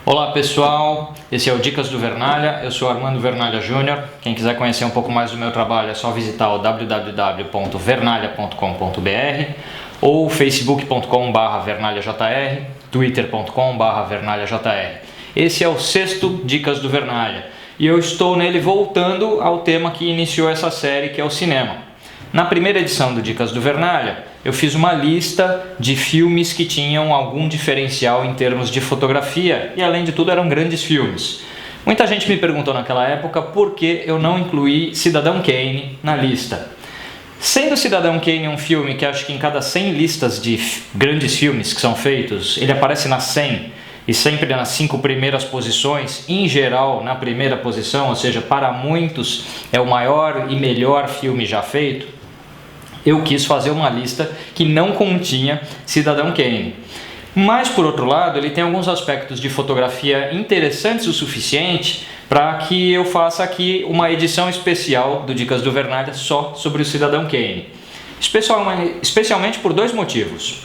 Olá pessoal, esse é o Dicas do Vernalha, eu sou Armando Vernalha Júnior. Quem quiser conhecer um pouco mais do meu trabalho é só visitar o www.vernalha.com.br ou facebook.com/vernalhajr, twitter.com/vernalhajr. Esse é o sexto Dicas do Vernalha e eu estou nele voltando ao tema que iniciou essa série, que é o cinema. Na primeira edição do Dicas do Vernalha, eu fiz uma lista de filmes que tinham algum diferencial em termos de fotografia e, além de tudo, eram grandes filmes. Muita gente me perguntou naquela época por que eu não incluí Cidadão Kane na lista. Sendo Cidadão Kane um filme que acho que em cada 100 listas de grandes filmes que são feitos, ele aparece nas 100 e sempre nas 5 primeiras posições, em geral na primeira posição, ou seja, para muitos é o maior e melhor filme já feito, eu quis fazer uma lista que não continha Cidadão Kane. Mas, por outro lado, ele tem alguns aspectos de fotografia interessantes o suficiente para que eu faça aqui uma edição especial do Dicas do Vernalha só sobre o Cidadão Kane. Especialmente por dois motivos.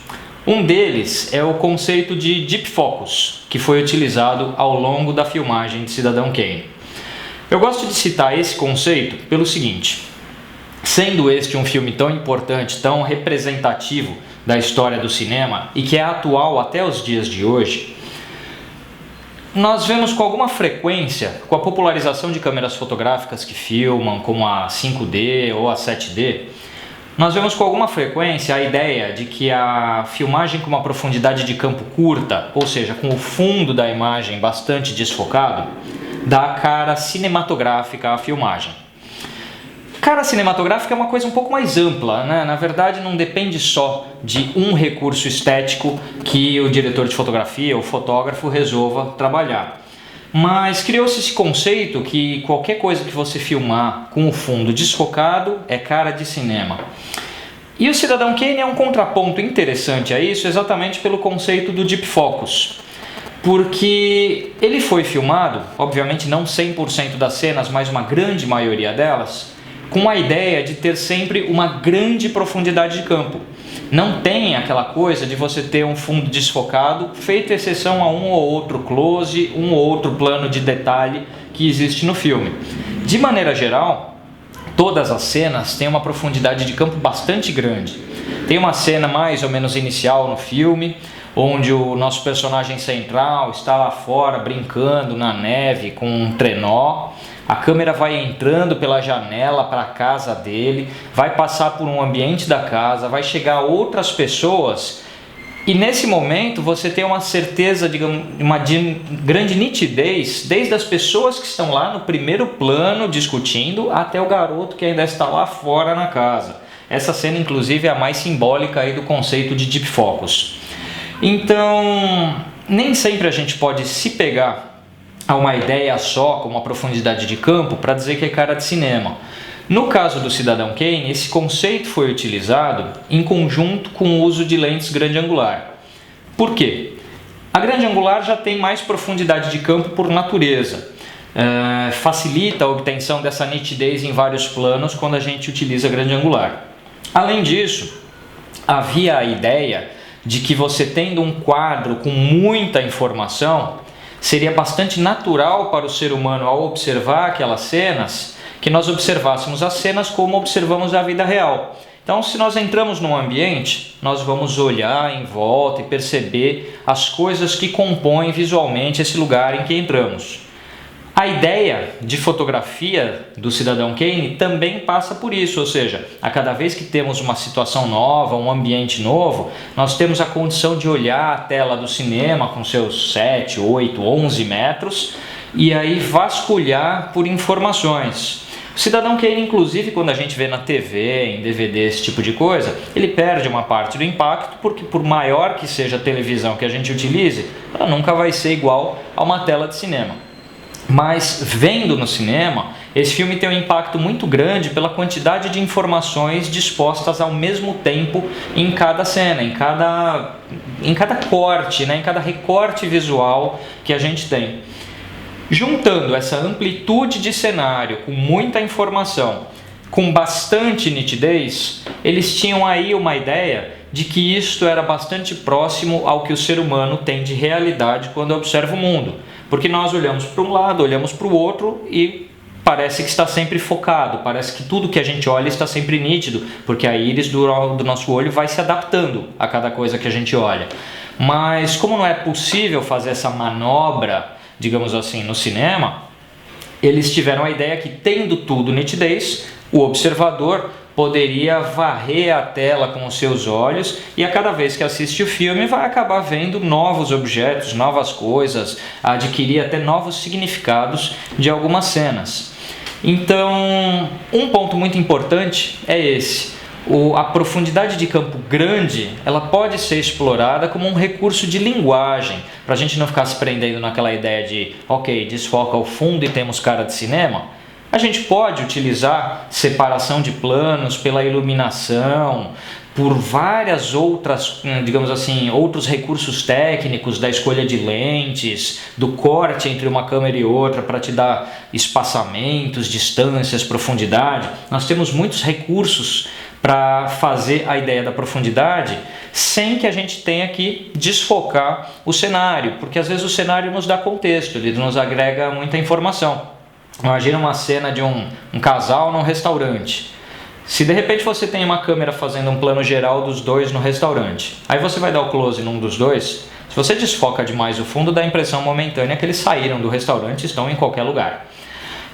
Um deles é o conceito de Deep Focus, que foi utilizado ao longo da filmagem de Cidadão Kane. Eu gosto de citar esse conceito pelo seguinte: sendo este um filme tão importante, tão representativo da história do cinema e que é atual até os dias de hoje, nós vemos com alguma frequência, com a popularização de câmeras fotográficas que filmam, como a 5D ou a 7D, nós vemos com alguma frequência a ideia de que a filmagem com uma profundidade de campo curta, ou seja, com o fundo da imagem bastante desfocado, dá a cara cinematográfica à filmagem. Cara cinematográfica é uma coisa um pouco mais ampla, né? Na verdade, não depende só de um recurso estético que o diretor de fotografia ou fotógrafo resolva trabalhar. Mas criou-se esse conceito que qualquer coisa que você filmar com o fundo desfocado é cara de cinema. E o Cidadão Kane é um contraponto interessante a isso, exatamente pelo conceito do Deep Focus. Porque ele foi filmado, obviamente não 100% das cenas, mas uma grande maioria delas, com a ideia de ter sempre uma grande profundidade de campo. Não tem aquela coisa de você ter um fundo desfocado, feita exceção a um ou outro close, um ou outro plano de detalhe que existe no filme. De maneira geral, todas as cenas têm uma profundidade de campo bastante grande. Tem uma cena mais ou menos inicial no filme, onde o nosso personagem central está lá fora brincando na neve com um trenó. A câmera vai entrando pela janela para a casa dele, vai passar por um ambiente da casa, vai chegar a outras pessoas e nesse momento você tem uma certeza, digamos, uma grande nitidez, desde as pessoas que estão lá no primeiro plano discutindo até o garoto que ainda está lá fora na casa. Essa cena, inclusive, é a mais simbólica aí do conceito de Deep Focus. Então, nem sempre a gente pode se pegar a uma ideia só, com uma profundidade de campo, para dizer que é cara de cinema. No caso do Cidadão Kane, esse conceito foi utilizado em conjunto com o uso de lentes grande angular. Por quê? A grande angular já tem mais profundidade de campo por natureza. Facilita a obtenção dessa nitidez em vários planos quando a gente utiliza a grande angular. Além disso, havia a ideia de que você tendo um quadro com muita informação, seria bastante natural para o ser humano, ao observar aquelas cenas, que nós observássemos as cenas como observamos a vida real. Então, se nós entramos num ambiente, nós vamos olhar em volta e perceber as coisas que compõem visualmente esse lugar em que entramos. A ideia de fotografia do Cidadão Kane também passa por isso, ou seja, a cada vez que temos uma situação nova, um ambiente novo, nós temos a condição de olhar a tela do cinema com seus 7, 8, 11 metros e aí vasculhar por informações. O Cidadão Kane, inclusive, quando a gente vê na TV, em DVD, esse tipo de coisa, ele perde uma parte do impacto porque, por maior que seja a televisão que a gente utilize, ela nunca vai ser igual a uma tela de cinema. Mas vendo no cinema, esse filme tem um impacto muito grande pela quantidade de informações dispostas ao mesmo tempo em cada cena, em cada corte, né? Em cada recorte visual que a gente tem. Juntando essa amplitude de cenário com muita informação, com bastante nitidez, eles tinham aí uma ideia de que isto era bastante próximo ao que o ser humano tem de realidade quando observa o mundo. Porque nós olhamos para um lado, olhamos para o outro e parece que está sempre focado, parece que tudo que a gente olha está sempre nítido, porque a íris do nosso olho vai se adaptando a cada coisa que a gente olha. Mas como não é possível fazer essa manobra, digamos assim, no cinema, eles tiveram a ideia que, tendo tudo nitidez, o observador poderia varrer a tela com os seus olhos e a cada vez que assiste o filme vai acabar vendo novos objetos, novas coisas, adquirir até novos significados de algumas cenas. Então, um ponto muito importante é esse. A profundidade de campo grande, ela pode ser explorada como um recurso de linguagem, para a gente não ficar se prendendo naquela ideia de, ok, desfoca o fundo e temos cara de cinema. A gente pode utilizar separação de planos pela iluminação, por várias outras, digamos assim, outros recursos técnicos da escolha de lentes, do corte entre uma câmera e outra para te dar espaçamentos, distâncias, profundidade. Nós temos muitos recursos para fazer a ideia da profundidade sem que a gente tenha que desfocar o cenário, porque às vezes o cenário nos dá contexto, ele nos agrega muita informação. Imagina uma cena de um casal num restaurante. Se de repente você tem uma câmera fazendo um plano geral dos dois no restaurante, aí você vai dar o close num dos dois, se você desfoca demais o fundo, dá a impressão momentânea que eles saíram do restaurante e estão em qualquer lugar.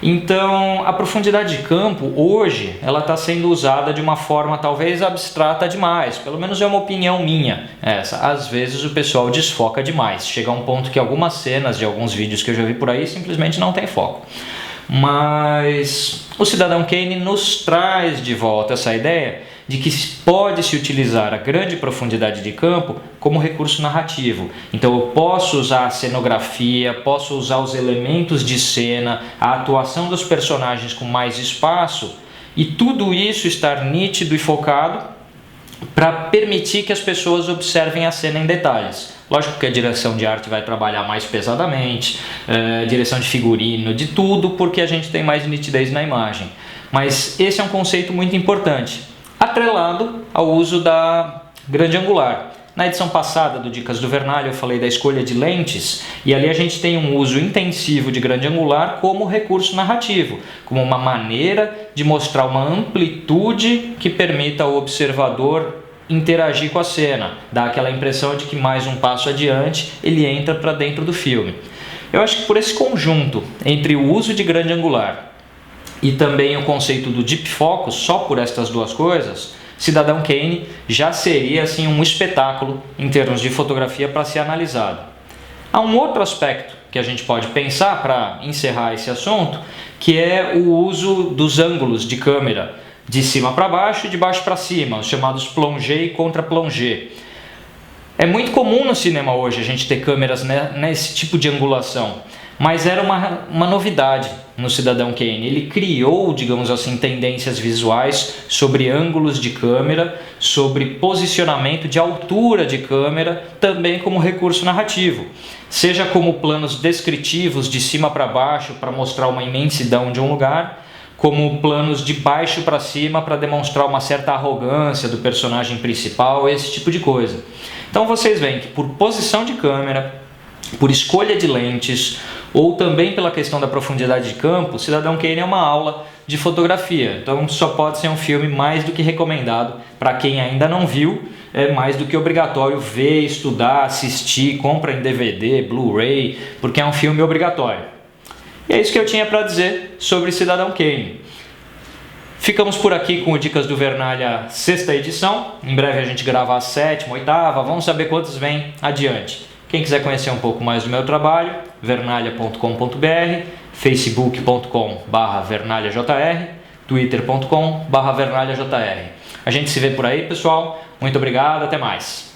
Então, a profundidade de campo, hoje, ela está sendo usada de uma forma talvez abstrata demais, pelo menos é uma opinião minha essa. Às vezes o pessoal desfoca demais, chega a um ponto que algumas cenas de alguns vídeos que eu já vi por aí simplesmente não tem foco. Mas o Cidadão Kane nos traz de volta essa ideia de que pode-se utilizar a grande profundidade de campo como recurso narrativo. Então eu posso usar a cenografia, posso usar os elementos de cena, a atuação dos personagens com mais espaço e tudo isso estar nítido e focado para permitir que as pessoas observem a cena em detalhes. Lógico que a direção de arte vai trabalhar mais pesadamente, direção de figurino, de tudo, porque a gente tem mais nitidez na imagem. Mas esse é um conceito muito importante, atrelado ao uso da grande angular. Na edição passada do Dicas do Vernalha eu falei da escolha de lentes e ali a gente tem um uso intensivo de grande angular como recurso narrativo, como uma maneira de mostrar uma amplitude que permita ao observador interagir com a cena, dá aquela impressão de que mais um passo adiante ele entra para dentro do filme. Eu acho que por esse conjunto entre o uso de grande angular e também o conceito do deep focus, só por estas duas coisas, Cidadão Kane já seria assim um espetáculo em termos de fotografia para ser analisado. Há um outro aspecto que a gente pode pensar para encerrar esse assunto, que é o uso dos ângulos de câmera de cima para baixo e de baixo para cima, os chamados plongé e contra-plongé. É muito comum no cinema hoje a gente ter câmeras nesse tipo de angulação, mas era uma novidade no Cidadão Kane. Ele criou, digamos assim, tendências visuais sobre ângulos de câmera, sobre posicionamento de altura de câmera, também como recurso narrativo. Seja como planos descritivos de cima para baixo para mostrar uma imensidão de um lugar, como planos de baixo para cima para demonstrar uma certa arrogância do personagem principal, esse tipo de coisa. Então vocês veem que por posição de câmera, por escolha de lentes ou também pela questão da profundidade de campo, Cidadão Kane é uma aula de fotografia. Então só pode ser um filme mais do que recomendado para quem ainda não viu, é mais do que obrigatório ver, estudar, assistir, compra em DVD, Blu-ray, porque é um filme obrigatório. E é isso que eu tinha para dizer sobre Cidadão Kane. Ficamos por aqui com o Dicas do Vernalha 6ª edição. Em breve a gente grava a 7ª, 8ª, vamos saber quantos vêm adiante. Quem quiser conhecer um pouco mais do meu trabalho, vernalha.com.br, facebook.com/vernalhajr, twitter.com/vernalhajr. A gente se vê por aí, pessoal. Muito obrigado, até mais.